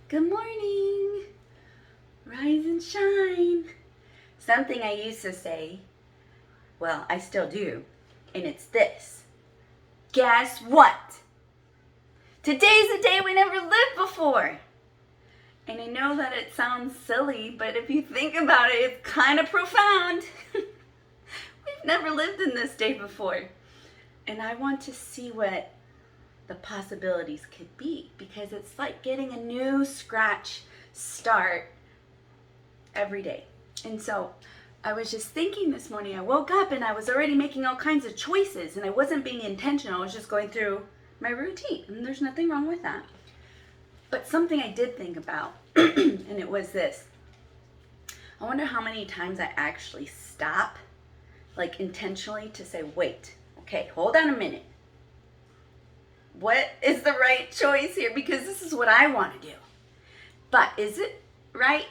Good morning. Rise and shine. Something I used to say, well, I still do, and it's this. Guess what? Today's a day we never lived before. And I know that it sounds silly, but if you think about it, it's kind of profound. We've never lived in this day before. And I want to see what the possibilities could be, because it's like getting a new scratch start every day. And so I was just thinking this morning, I woke up and I was already making all kinds of choices, and I wasn't being intentional. I was just going through my routine, and there's nothing wrong with that. But something I did think about, and it was this. I wonder how many times I actually stop, like intentionally, to say, wait, okay, hold on a minute. What is the right choice here? Because this is what I want to do. But is it right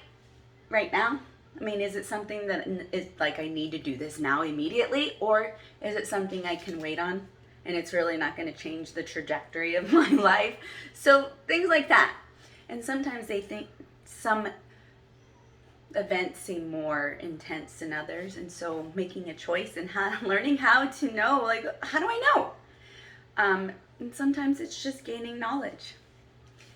now? I mean, is it something that is like I need to do this now immediately? Or is it something I can wait on and it's really not going to change the trajectory of my life? So things like that. And sometimes they think some events seem more intense than others. And so making a choice and learning how to know, like, how do I know? And sometimes it's just gaining knowledge.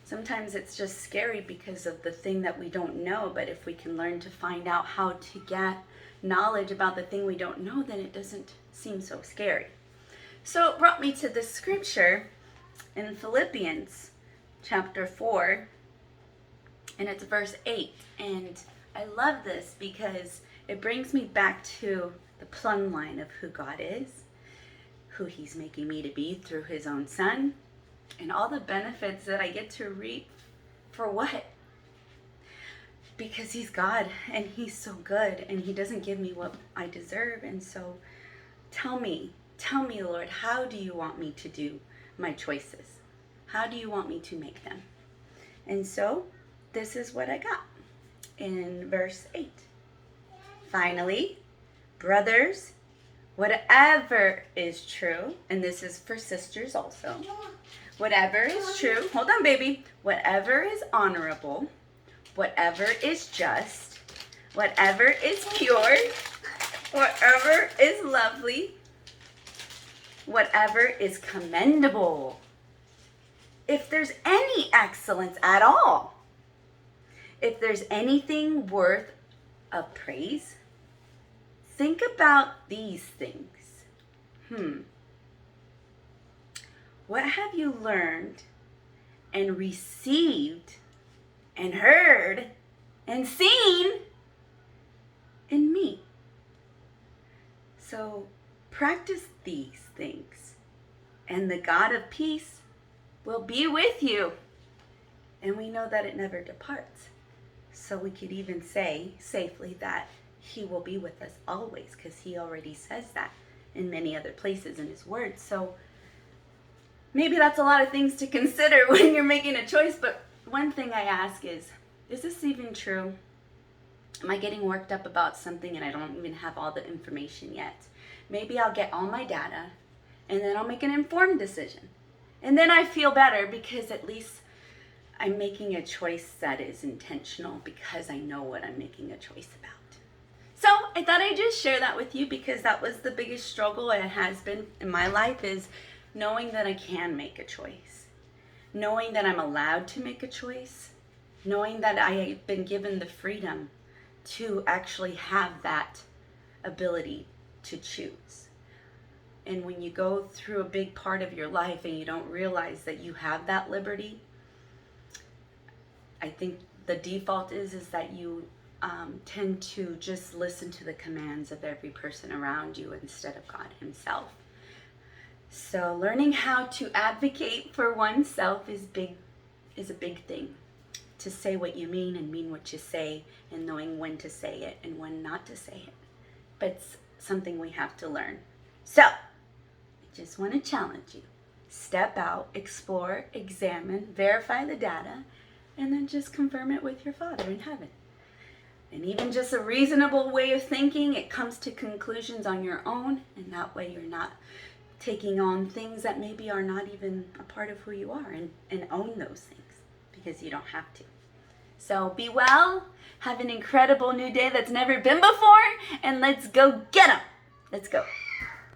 Sometimes it's just scary because of the thing that we don't know, but if we can learn to find out how to get knowledge about the thing we don't know, then it doesn't seem so scary. So it brought me to the scripture in Philippians chapter 4, and it's verse 8. And I love this because it brings me back to the plumb line of who God is, who he's making me to be through his own son, and all the benefits that I get to reap. For what? Because he's God and he's so good and he doesn't give me what I deserve. And so tell me, Lord, how do you want me to do my choices? How do you want me to make them? And so this is what I got in verse 8. Finally, brothers, whatever is true, and this is for sisters also, whatever is true, hold on, baby, whatever is honorable, whatever is just, whatever is pure, whatever is lovely, whatever is commendable, if there's any excellence at all, if there's anything worth of praise, think about these things. What have you learned and received and heard and seen in me? So practice these things, and the God of peace will be with you. And we know that it never departs. So we could even say safely that he will be with us always, because he already says that in many other places in his word. So maybe that's a lot of things to consider when you're making a choice. But one thing I ask is this even true? Am I getting worked up about something and I don't even have all the information yet? Maybe I'll get all my data and then I'll make an informed decision. And then I feel better because at least I'm making a choice that is intentional, because I know what I'm making a choice about. So I thought I'd just share that with you, because that was the biggest struggle it has been in my life, is knowing that I can make a choice, knowing that I'm allowed to make a choice, knowing that I have been given the freedom to actually have that ability to choose. And when you go through a big part of your life and you don't realize that you have that liberty, I think the default is that you tend to just listen to the commands of every person around you instead of God himself. So learning how to advocate for oneself is a big thing. To say what you mean and mean what you say, and knowing when to say it and when not to say it. But it's something we have to learn. So I just want to challenge you. Step out, explore, examine, verify the data, and then just confirm it with your Father in heaven. And even just a reasonable way of thinking, it comes to conclusions on your own, and that way you're not taking on things that maybe are not even a part of who you are, and own those things, because you don't have to. So be well, have an incredible new day that's never been before, and let's go get 'em. Let's go.